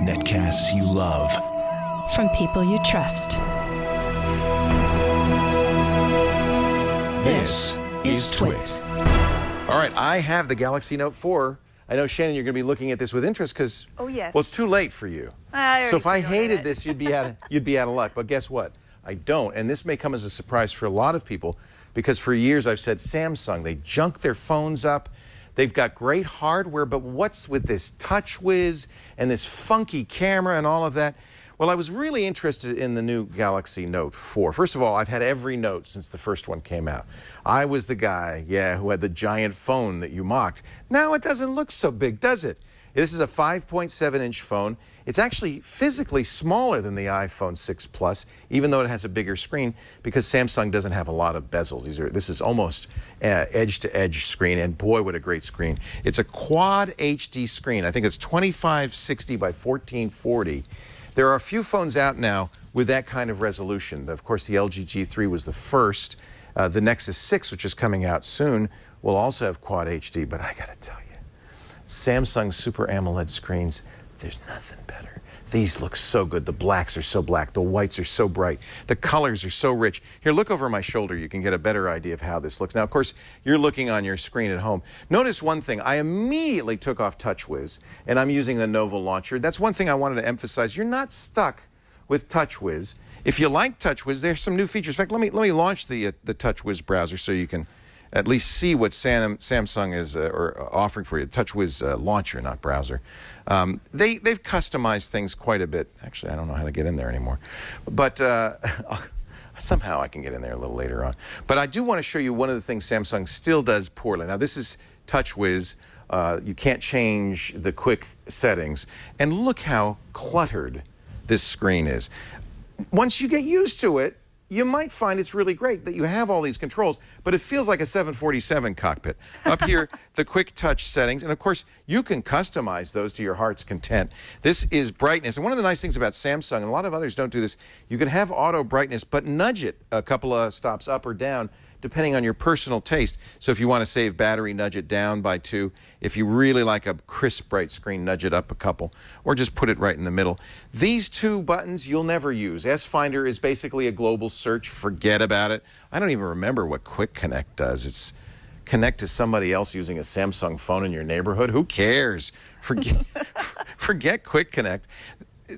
Netcasts you love. From people you trust. This is Twit. All right, I have the Galaxy Note 4. I know, Shannon, you're going to be looking at this with interest because, oh, yes. Well, it's too late for you. So if I hated this, you'd be out of luck. But guess what? I don't. And this may come as a surprise for a lot of people because for years I've said Samsung, they junk their phones up. They've got great hardware, but what's with this TouchWiz and this funky camera and all of that? Well, I was really interested in the new Galaxy Note 4. First of all, I've had every Note since the first one came out. I was the guy, who had the giant phone that you mocked. Now it doesn't look so big, does it? This is a 5.7-inch phone. It's actually physically smaller than the iPhone 6 Plus, even though it has a bigger screen, because Samsung doesn't have a lot of bezels. This is almost edge-to-edge screen, and boy, what a great screen. It's a quad HD screen. I think it's 2560 by 1440. There are a few phones out now with that kind of resolution. Of course, the LG G3 was the first. The Nexus 6, which is coming out soon, will also have quad HD, but I gotta tell you, Samsung Super AMOLED screens, there's nothing better. These look so good. The blacks are so black. The whites are so bright. The colors are so rich. Here, look over my shoulder. You can get a better idea of how this looks. Now, of course, you're looking on your screen at home. Notice one thing. I immediately took off TouchWiz, and I'm using the Nova launcher. That's one thing I wanted to emphasize. You're not stuck with TouchWiz. If you like TouchWiz, there's some new features. In fact, let me launch the TouchWiz browser so you can at least see what Samsung is offering for you. TouchWiz launcher, not browser. They've customized things quite a bit. Actually, I don't know how to get in there anymore. But somehow I can get in there a little later on. But I do want to show you one of the things Samsung still does poorly. Now, this is TouchWiz. You can't change the quick settings. And look how cluttered this screen is. Once you get used to it, you might find it's really great that you have all these controls, but it feels like a 747 cockpit. Up here, the quick touch settings, and of course, you can customize those to your heart's content. This is brightness, and one of the nice things about Samsung, and a lot of others don't do this, you can have auto brightness, but nudge it a couple of stops up or down, depending on your personal taste. So if you want to save battery, nudge it down by 2. If you really like a crisp, bright screen, nudge it up a couple, or just put it right in the middle. These two buttons you'll never use. S-Finder is basically a global search. Forget about it. I don't even remember what Quick Connect does. It's connect to somebody else using a Samsung phone in your neighborhood. Who cares? Forget Quick Connect.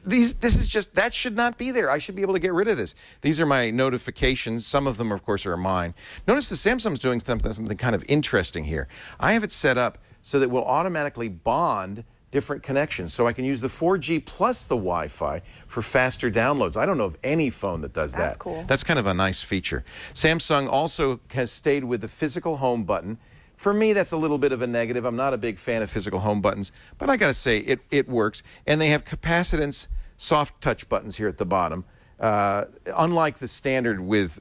That should not be there. I should be able to get rid of this. These are my notifications. Some of them, of course, are mine. Notice the Samsung's doing something kind of interesting here. I have it set up so that it will automatically bond different connections. So I can use the 4G plus the Wi-Fi for faster downloads. I don't know of any phone that does that. That's cool. That's kind of a nice feature. Samsung also has stayed with the physical home button. For me, that's a little bit of a negative. I'm not a big fan of physical home buttons, but I got to say, it works. And they have capacitance soft touch buttons here at the bottom. Unlike the standard with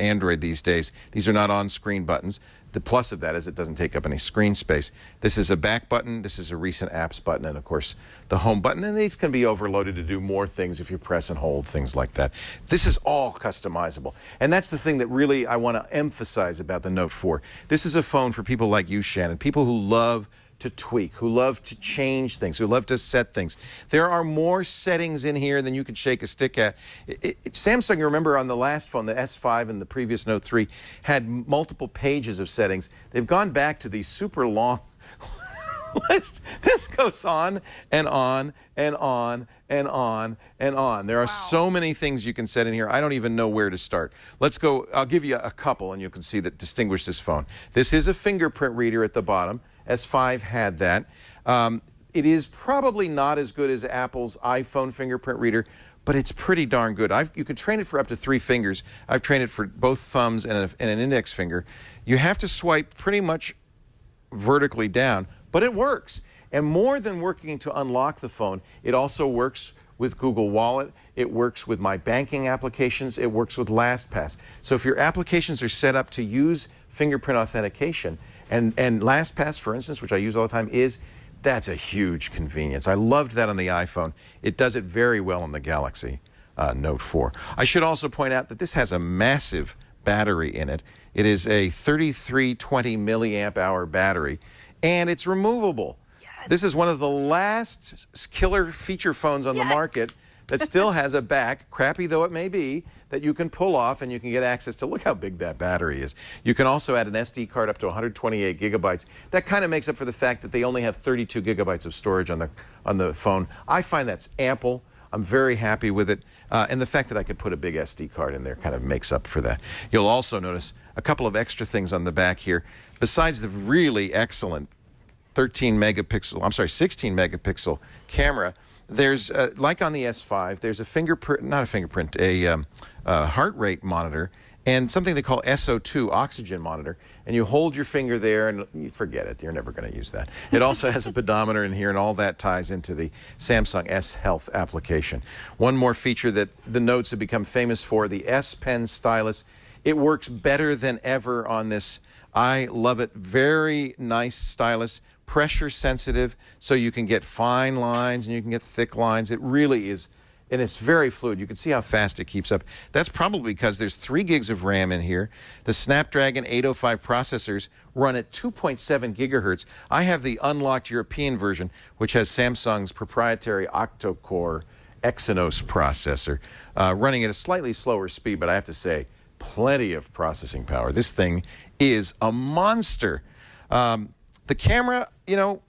Android these days, these are not on-screen buttons. The plus of that is it doesn't take up any screen space. This is a back button, this is a recent apps button, and of course the home button. And these can be overloaded to do more things if you press and hold, things like that. This is all customizable. And that's the thing that really I want to emphasize about the Note 4. This is a phone for people like you, Shannon, people who love to tweak, who love to change things, who love to set things. There are more settings in here than you could shake a stick at. Samsung, you remember on the last phone, the S5 and the previous Note 3, had multiple pages of settings. They've gone back to these super long lists. This goes on and on and on and on and on. There are so many things you can set in here. I don't even know where to start. Let's go. I'll give you a couple and you can see that distinguish this phone. This is a fingerprint reader at the bottom. S5 had that. It is probably not as good as Apple's iPhone fingerprint reader, but it's pretty darn good. You can train it for up to 3 fingers. I've trained it for both thumbs and an index finger. You have to swipe pretty much vertically down, but it works. And more than working to unlock the phone, it also works with Google Wallet. It works with my banking applications. It works with LastPass. So if your applications are set up to use fingerprint authentication, and LastPass, for instance, which I use all the time, that's a huge convenience. I loved that on the iPhone. It does it very well on the Galaxy Note 4. I should also point out that this has a massive battery in it. It is a 3320 milliamp hour battery, and it's removable. Yes. This is one of the last killer feature phones on the market that still has a back, crappy though it may be, that you can pull off and you can get access to. Look how big that battery is. You can also add an SD card up to 128 gigabytes. That kind of makes up for the fact that they only have 32 gigabytes of storage on the phone. I find that's ample. I'm very happy with it. And the fact that I could put a big SD card in there kind of makes up for that. You'll also notice a couple of extra things on the back here. Besides the really excellent 16 megapixel camera, there's, like on the S5, there's a heart rate monitor and something they call SO2, oxygen monitor. And you hold your finger there and you forget it. You're never going to use that. It also has a pedometer in here, and all that ties into the Samsung S Health application. One more feature that the Notes have become famous for, the S Pen stylus. It works better than ever on this. I love it. Very nice stylus. Pressure sensitive, so you can get fine lines and you can get thick lines. It really is, and it's very fluid. You can see how fast it keeps up. That's probably because there's 3 gigs of RAM in here. The Snapdragon 805 processors run at 2.7 gigahertz. I have the unlocked European version, which has Samsung's proprietary octa-core Exynos processor, running at a slightly slower speed, but I have to say, plenty of processing power. This thing is a monster. The camera, you know,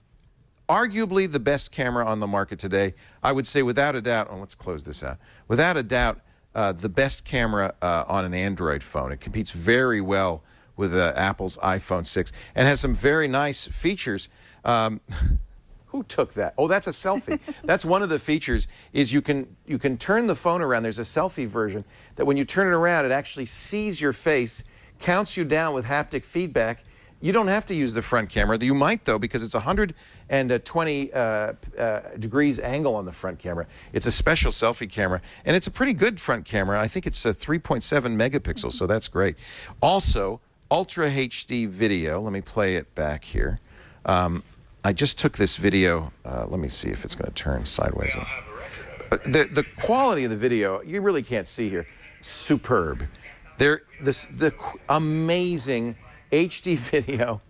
arguably the best camera on the market today. I would say without a doubt, let's close this out. Without a doubt, the best camera on an Android phone. It competes very well with Apple's iPhone 6 and has some very nice features. Who took that? Oh, that's a selfie. That's one of the features, is you can turn the phone around. There's a selfie version that when you turn it around, it actually sees your face, counts you down with haptic feedback. You don't have to use the front camera. You might, though, because it's 120 degrees angle on the front camera. It's a special selfie camera, and it's a pretty good front camera. I think it's a 3.7 megapixels, so that's great. Also, Ultra HD video. Let me play it back here. I just took this video. Let me see if it's going to turn sideways. The quality of the video, you really can't see here. Superb. The amazing HD video.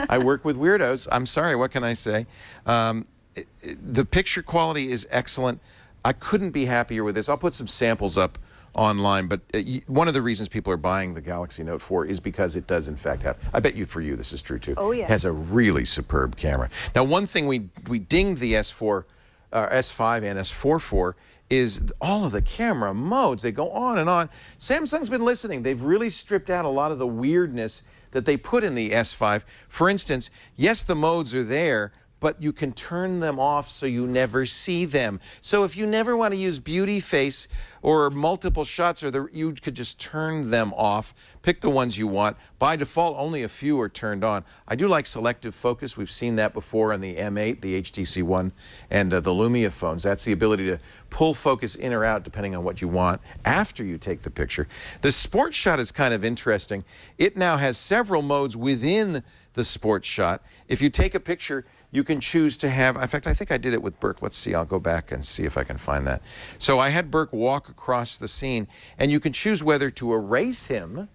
I work with weirdos. I'm sorry, what can I say? The picture quality is excellent. I couldn't be happier with this. I'll put some samples up online, but one of the reasons people are buying the Galaxy Note 4 is because it does in fact have, I bet you for you this is true too, oh yeah, it has a really superb camera. Now, one thing we dinged the S5 and S4 for is all of the camera modes. They go on and on. Samsung's been listening. They've really stripped out a lot of the weirdness that they put in the S5. For instance, yes, the modes are there, but you can turn them off so you never see them. So if you never want to use beauty face or multiple shots, you could just turn them off, pick the ones you want. By default, only a few are turned on. I do like selective focus. We've seen that before on the M8, the HTC One, and the Lumia phones. That's the ability to pull focus in or out depending on what you want after you take the picture. The sports shot is kind of interesting. It now has several modes within the sports shot. If you take a picture, you can choose to have, in fact, I think I did it with Burke. Let's see, I'll go back and see if I can find that. So I had Burke walk across the scene, and you can choose whether to erase him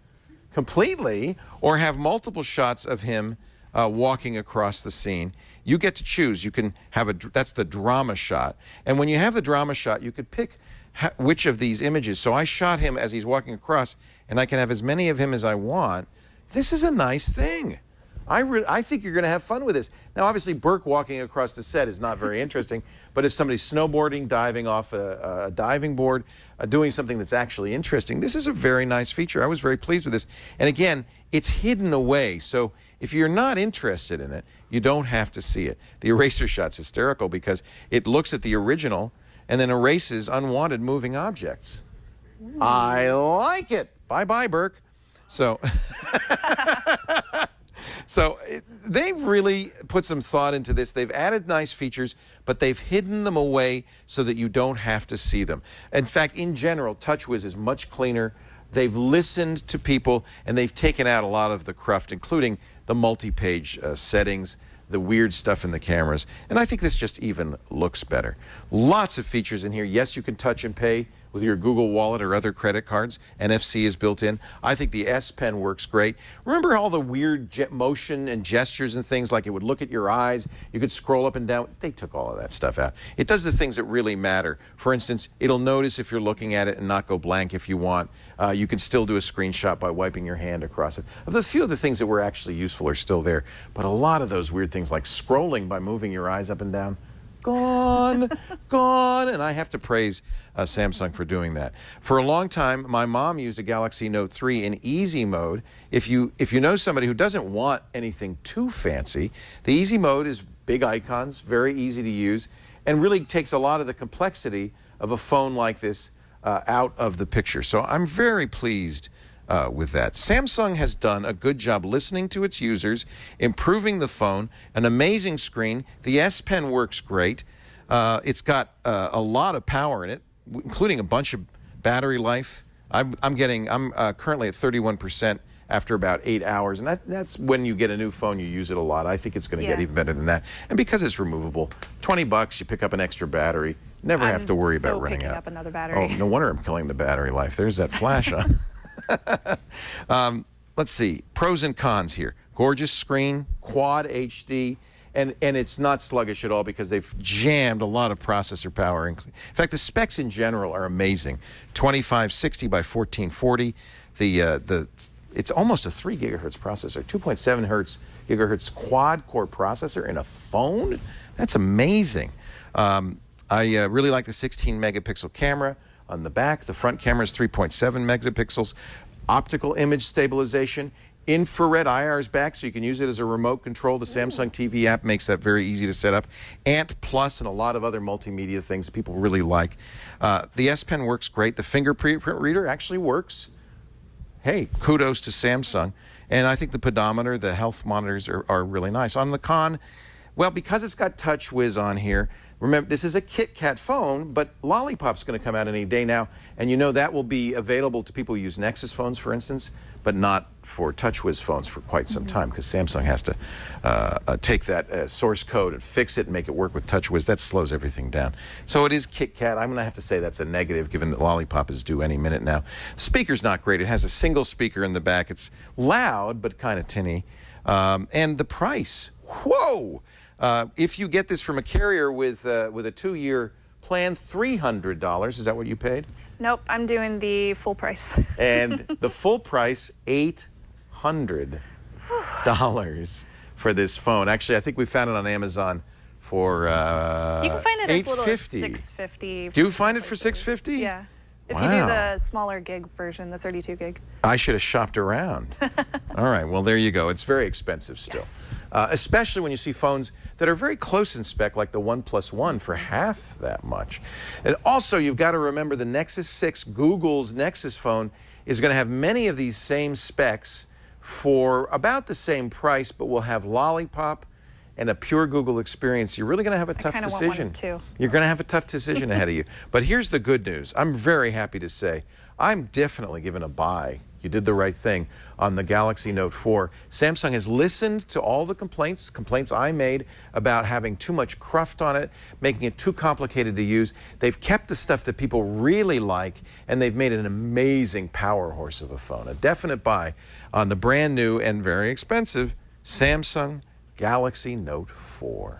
completely or have multiple shots of him walking across the scene. You get to choose. You can have that's the drama shot. And when you have the drama shot, you could pick which of these images. So I shot him as he's walking across, and I can have as many of him as I want. This is a nice thing. I think you're going to have fun with this. Now, obviously, Burke walking across the set is not very interesting, but if somebody's snowboarding, diving off a diving board, doing something that's actually interesting, this is a very nice feature. I was very pleased with this. And again, it's hidden away, so if you're not interested in it, you don't have to see it. The eraser shot's hysterical because it looks at the original and then erases unwanted moving objects. I like it. Bye-bye, Burke. So... So they've really put some thought into this. They've added nice features, but they've hidden them away so that you don't have to see them. In fact, in general, TouchWiz is much cleaner. They've listened to people, and they've taken out a lot of the cruft, including the multi-page settings, the weird stuff in the cameras. And I think this just even looks better. Lots of features in here. Yes, you can touch and pay with your Google Wallet or other credit cards. NFC is built in. I think the S Pen works great. Remember all the weird motion and gestures and things, like it would look at your eyes, you could scroll up and down? They took all of that stuff out. It does the things that really matter. For instance, it'll notice if you're looking at it and not go blank if you want. You can still do a screenshot by wiping your hand across it. A few of the things that were actually useful are still there, but a lot of those weird things like scrolling by moving your eyes up and down, gone, gone. And I have to praise Samsung for doing that. For a long time, my mom used a Galaxy Note 3 in easy mode. If you know somebody who doesn't want anything too fancy, the easy mode is big icons, very easy to use, and really takes a lot of the complexity of a phone like this out of the picture. So I'm very pleased with that. Samsung has done a good job listening to its users, improving the phone, an amazing screen. The S Pen works great. It's got a lot of power in it, including a bunch of battery life. I'm currently at 31% after about 8 hours, and that's when you get a new phone, you use it a lot. I think it's going to get even better than that. And because it's removable, $20, you pick up an extra battery. Never have to worry about running out. Picking up another battery. Oh, no wonder I'm killing the battery life. There's that flash on. Let's see. Pros and cons here. Gorgeous screen, quad HD, and it's not sluggish at all because they've jammed a lot of processor power. In fact, the specs in general are amazing. 2560 by 1440. It's almost a 3 gigahertz processor, 2.7 gigahertz quad-core processor in a phone? That's amazing. I really like the 16-megapixel camera on the back. The front camera is 3.7 megapixels. Optical image stabilization. Infrared IR's back, so you can use it as a remote control. The Samsung TV app makes that very easy to set up. Ant Plus and a lot of other multimedia things people really like. The S Pen works great. The fingerprint reader actually works. Hey, kudos to Samsung. And I think the pedometer, the health monitors are really nice. On the con, well, because it's got TouchWiz on here, remember, this is a KitKat phone, but Lollipop's going to come out any day now, and you know that will be available to people who use Nexus phones, for instance, but not for TouchWiz phones for quite some time, because Samsung has to take that source code and fix it and make it work with TouchWiz. That slows everything down. So it is KitKat. I'm going to have to say that's a negative, given that Lollipop is due any minute now. The speaker's not great. It has a single speaker in the back. It's loud, but kind of tinny. And the price, whoa! If you get this from a carrier with a 2-year plan, $300. Is that what you paid? Nope, I'm doing the full price. And the full price, $800 for this phone. Actually, I think we found it on Amazon for you can find it as little as $650. Do you find it for $650? Yeah. If wow. you do the smaller gig version, the 32 gig. I should have shopped around. All right, well, there you go. It's very expensive still. Yes. Especially when you see phones that are very close in spec, like the OnePlus One, for half that much. And also, you've got to remember the Nexus 6, Google's Nexus phone, is going to have many of these same specs for about the same price, but will have Lollipop and a pure Google experience. You're really going to have a tough decision. Want one too. You're going to have a tough decision ahead of you. But here's the good news. I'm very happy to say I'm definitely giving a buy. You did the right thing on the Galaxy Note 4. Samsung has listened to all the complaints I made about having too much cruft on it, making it too complicated to use. They've kept the stuff that people really like, and they've made an amazing power horse of a phone. A definite buy on the brand new and very expensive Samsung Galaxy Note 4.